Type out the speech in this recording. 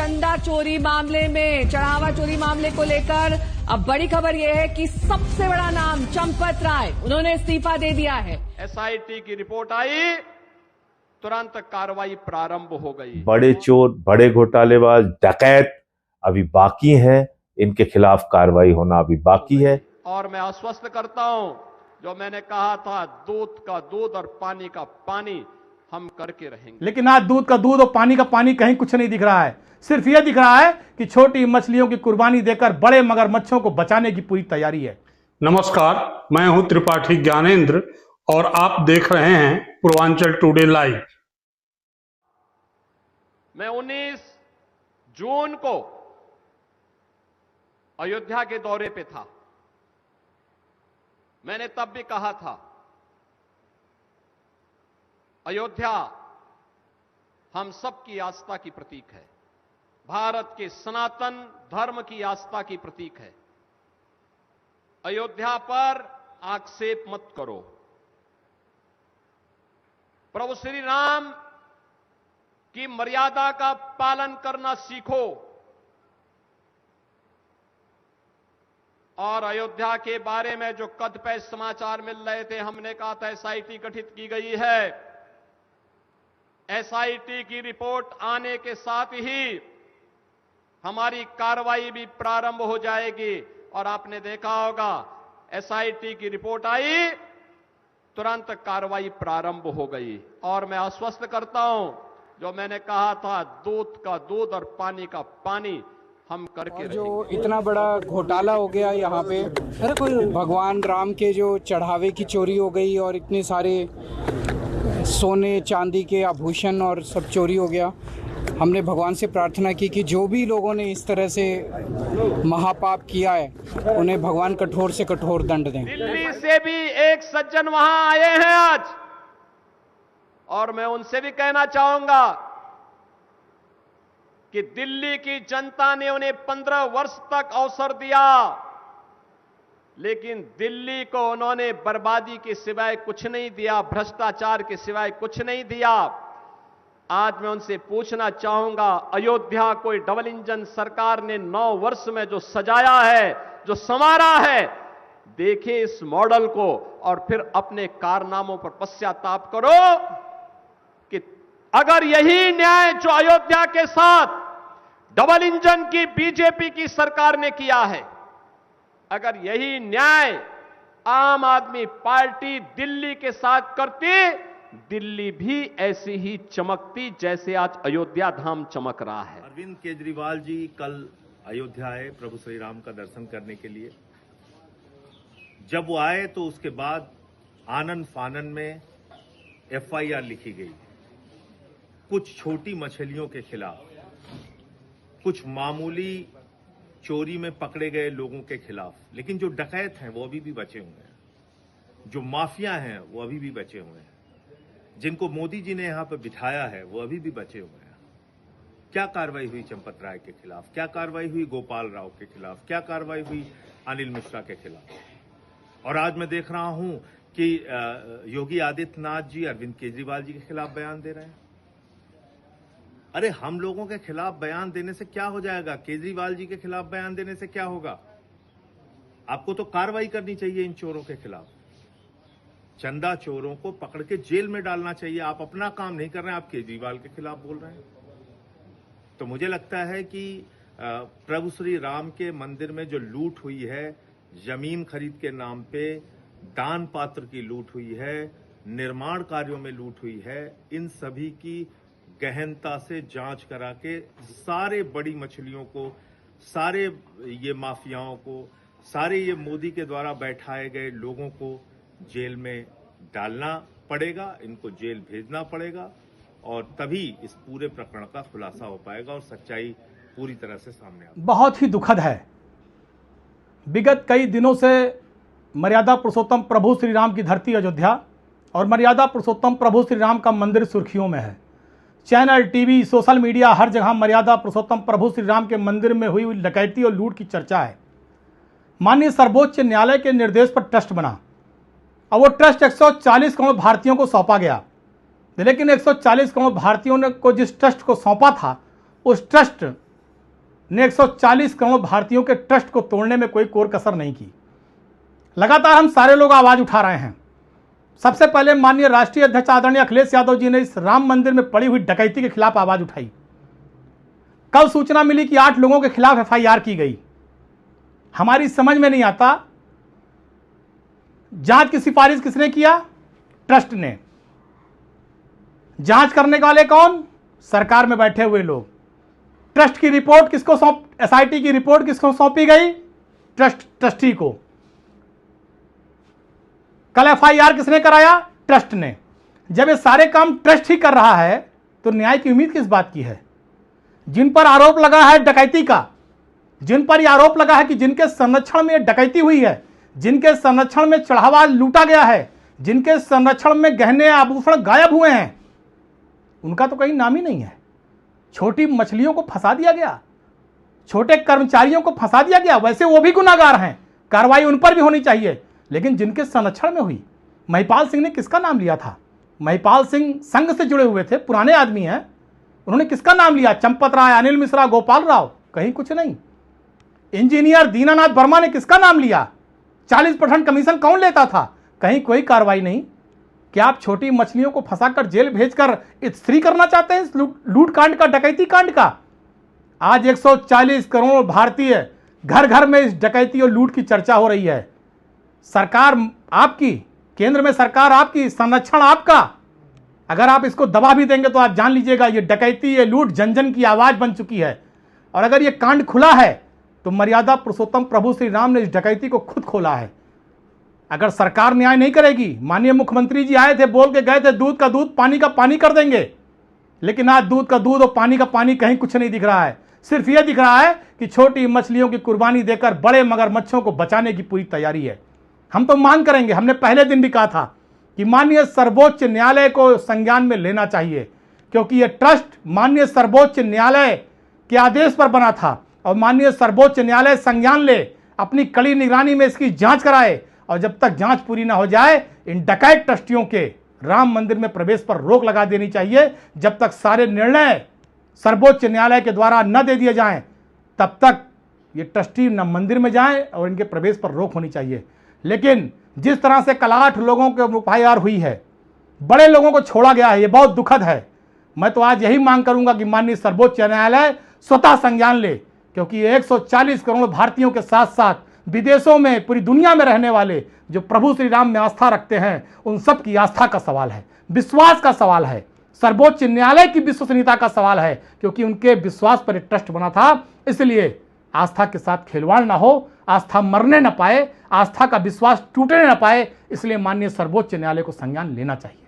चंदा चोरी मामले में, चढ़ावा चोरी मामले को लेकर अब बड़ी खबर यह है कि सबसे बड़ा नाम चंपत राय, उन्होंने इस्तीफा दे दिया है। एसआईटी की रिपोर्ट आई, तुरंत कार्रवाई प्रारंभ हो गई। बड़े चोर, बड़े घोटालेबाज, डकैत अभी बाकी हैं, इनके खिलाफ कार्रवाई होना अभी बाकी है। और मैं आश्वस्त करता हूं, जो मैंने कहा था, दूध का दूध और पानी का पानी हम करके रहेंगे। लेकिन आज दूध का दूध और पानी का पानी कहीं कुछ नहीं दिख रहा है। सिर्फ यह दिख रहा है कि छोटी मछलियों की कुर्बानी देकर बड़े मगरमच्छों को बचाने की पूरी तैयारी है। नमस्कार, मैं हूं त्रिपाठी ज्ञानेंद्र और आप देख रहे हैं पूर्वांचल टुडे लाइव। मैं 19 जून को अयोध्या के दौरे पे था। मैंने तब भी कहा था, अयोध्या हम सबकी आस्था की प्रतीक है, भारत के सनातन धर्म की आस्था की प्रतीक है। अयोध्या पर आक्षेप मत करो। प्रभु श्री राम की मर्यादा का पालन करना सीखो। और अयोध्या के बारे में जो कदपे समाचार मिल रहे थे, हमने कहा था एसआईटी गठित की गई है। एसआईटी की रिपोर्ट आने के साथ ही हमारी कार्रवाई भी प्रारंभ हो जाएगी। और आपने देखा होगा, एसआईटी की रिपोर्ट आई, तुरंत कार्रवाई प्रारंभ हो गई। और मैं आश्वस्त करता हूं, जो मैंने कहा था, दूध का दूध और पानी का पानी हम करके जो इतना बड़ा घोटाला हो गया यहाँ पे, भगवान राम के जो चढ़ावे की चोरी हो गई और इतने सारे सोने चांदी के आभूषण और सब चोरी हो गया। हमने भगवान से प्रार्थना की कि जो भी लोगों ने इस तरह से महापाप किया है, उन्हें भगवान कठोर से कठोर दंड दें। दिल्ली से भी एक सज्जन वहां आए हैं आज, और मैं उनसे भी कहना चाहूंगा कि दिल्ली की जनता ने उन्हें 15 वर्ष तक अवसर दिया, लेकिन दिल्ली को उन्होंने बर्बादी के सिवाय कुछ नहीं दिया, भ्रष्टाचार के सिवाय कुछ नहीं दिया। आज मैं उनसे पूछना चाहूंगा, अयोध्या कोई डबल इंजन सरकार ने 9 वर्ष में जो सजाया है, जो संवारा है, देखिए इस मॉडल को और फिर अपने कारनामों पर पश्चाताप करो कि अगर यही न्याय जो अयोध्या के साथ डबल इंजन की बीजेपी की सरकार ने किया है, अगर यही न्याय आम आदमी पार्टी दिल्ली के साथ करती, दिल्ली भी ऐसी ही चमकती जैसे आज अयोध्या धाम चमक रहा है। अरविंद केजरीवाल जी कल अयोध्या आए प्रभु श्री राम का दर्शन करने के लिए। जब वो आए तो उसके बाद आनन फानन में एफआईआर लिखी गई, कुछ छोटी मछलियों के खिलाफ, कुछ मामूली चोरी में पकड़े गए लोगों के खिलाफ। लेकिन जो डकैत हैं वो अभी भी बचे हुए हैं, जो माफिया हैं वो अभी भी बचे हुए हैं, जिनको मोदी जी ने यहां पर बिठाया है वो अभी भी बचे हुए हैं। क्या कार्रवाई हुई चंपत राय के खिलाफ, क्या कार्रवाई हुई गोपाल राव के खिलाफ, क्या कार्रवाई हुई अनिल मिश्रा के खिलाफ। और आज मैं देख रहा हूं कि योगी आदित्यनाथ जी अरविंद केजरीवाल जी के खिलाफ बयान दे रहे हैं। अरे हम लोगों के खिलाफ बयान देने से क्या हो जाएगा, केजरीवाल जी के खिलाफ बयान देने से क्या होगा। आपको तो कार्रवाई करनी चाहिए इन चोरों के खिलाफ। चंदा चोरों को पकड़ के जेल में डालना चाहिए। आप अपना काम नहीं कर रहे हैं, आप केजरीवाल के खिलाफ बोल रहे हैं। तो मुझे लगता है कि प्रभु श्री राम के मंदिर में जो लूट हुई है, जमीन खरीद के नाम पे दान पात्र की लूट हुई है, निर्माण कार्यों में लूट हुई है, इन सभी की गहनता से जांच करा के सारे बड़ी मछलियों को, सारे ये माफियाओं को, सारे ये मोदी के द्वारा बैठाए गए लोगों को जेल में डालना पड़ेगा, इनको जेल भेजना पड़ेगा, और तभी इस पूरे प्रकरण का खुलासा हो पाएगा और सच्चाई पूरी तरह से सामने आएगी। बहुत ही दुखद है, विगत कई दिनों से मर्यादा पुरुषोत्तम प्रभु श्री राम की धरती अयोध्या और मर्यादा पुरुषोत्तम प्रभु श्री राम का मंदिर सुर्खियों में है। चैनल, टीवी, सोशल मीडिया, हर जगह मर्यादा पुरुषोत्तम प्रभु श्री राम के मंदिर में हुई डकैती और लूट की चर्चा है। माननीय सर्वोच्च न्यायालय के निर्देश पर ट्रस्ट बना और वो ट्रस्ट 140 करोड़ भारतीयों को सौंपा गया। लेकिन 140 करोड़ भारतीयों ने को जिस ट्रस्ट को सौंपा था, उस ट्रस्ट ने 140 करोड़ भारतीयों के ट्रस्ट को तोड़ने में कोई कोर कसर नहीं की। लगातार हम सारे लोग आवाज उठा रहे हैं। सबसे पहले माननीय राष्ट्रीय अध्यक्ष आदरणीय अखिलेश यादव जी ने इस राम मंदिर में पड़ी हुई डकैती के खिलाफ आवाज उठाई। कल सूचना मिली कि 8 लोगों के खिलाफ एफआईआर की गई। हमारी समझ में नहीं आता, जांच की सिफारिश किसने किया? ट्रस्ट ने। जांच करने वाले कौन? सरकार में बैठे हुए लोग। ट्रस्ट की रिपोर्ट किसको एसआईटी की रिपोर्ट किसको सौंपी गई? ट्रस्टी को। कल एफआईआर किसने कराया? ट्रस्ट ने। जब ये सारे काम ट्रस्ट ही कर रहा है तो न्याय की उम्मीद किस बात की है? जिन पर आरोप लगा है डकैती का, जिन पर यह आरोप लगा है कि जिनके संरक्षण में डकैती हुई है, जिनके संरक्षण में चढ़ावा लूटा गया है, जिनके संरक्षण में गहने आभूषण गायब हुए हैं, उनका तो कहीं नाम ही नहीं है। छोटी मछलियों को फंसा दिया गया, छोटे कर्मचारियों को फंसा दिया गया। वैसे वो भी गुनाहगार हैं, कार्रवाई उन पर भी होनी चाहिए, लेकिन जिनके संरक्षण में हुई। महिपाल सिंह ने किसका नाम लिया था? महिपाल सिंह संघ से जुड़े हुए थे, पुराने आदमी हैं, उन्होंने किसका नाम लिया? चंपत राय, अनिल मिश्रा, गोपाल राव, कहीं कुछ नहीं। इंजीनियर दीनानाथ वर्मा ने किसका नाम लिया? 40% कमीशन कौन लेता था? कहीं कोई कार्रवाई नहीं। क्या आप छोटी मछलियों को फंसाकर जेल भेजकर स्त्री करना चाहते हैं इस लूट कांड का, डकैती कांड का? आज 140 करोड़ भारतीय घर घर में इस डकैती और लूट की चर्चा हो रही है। सरकार आपकी, केंद्र में सरकार आपकी, संरक्षण आपका। अगर आप इसको दबा भी देंगे तो आप जान लीजिएगा ये डकैती, ये लूट जन जन की आवाज बन चुकी है। और अगर ये कांड खुला है तो मर्यादा पुरुषोत्तम प्रभु श्री राम ने इस डकैती को खुद खोला है। अगर सरकार न्याय नहीं करेगी, माननीय मुख्यमंत्री जी आए थे, बोल के गए थे दूध का दूध पानी का पानी कर देंगे, लेकिन आज दूध का दूध और पानी का पानी कहीं कुछ नहीं दिख रहा है। सिर्फ यह दिख रहा है कि छोटी मछलियों की कुर्बानी देकर बड़े मगरमच्छों को बचाने की पूरी तैयारी है। हम तो मांग करेंगे, हमने पहले दिन भी कहा था कि माननीय सर्वोच्च न्यायालय को संज्ञान में लेना चाहिए, क्योंकि यह ट्रस्ट माननीय सर्वोच्च न्यायालय के आदेश पर बना था और माननीय सर्वोच्च न्यायालय संज्ञान ले, अपनी कड़ी निगरानी में इसकी जांच कराए। और जब तक जांच पूरी ना हो जाए, इन डकैत ट्रस्टियों के राम मंदिर में प्रवेश पर रोक लगा देनी चाहिए। जब तक सारे निर्णय सर्वोच्च न्यायालय के द्वारा न दे दिए जाएं, तब तक ये ट्रस्टी न मंदिर में जाएं और इनके प्रवेश पर रोक होनी चाहिए। लेकिन जिस तरह से कल 8 लोगों के एफआईआर हुई है, बड़े लोगों को छोड़ा गया है, ये बहुत दुखद है। मैं तो आज यही मांग करूंगा कि माननीय सर्वोच्च न्यायालय स्वतः संज्ञान ले, क्योंकि 140 करोड़ भारतीयों के साथ साथ विदेशों में, पूरी दुनिया में रहने वाले जो प्रभु श्री राम में आस्था रखते हैं, उन सब की आस्था का सवाल है, विश्वास का सवाल है, सर्वोच्च न्यायालय की विश्वसनीयता का सवाल है, क्योंकि उनके विश्वास पर ट्रस्ट बना था। इसलिए आस्था के साथ खिलवाड़ ना हो, आस्था मरने न पाए, आस्था का विश्वास टूटने न पाए, इसलिए माननीय सर्वोच्च न्यायालय को संज्ञान लेना चाहिए।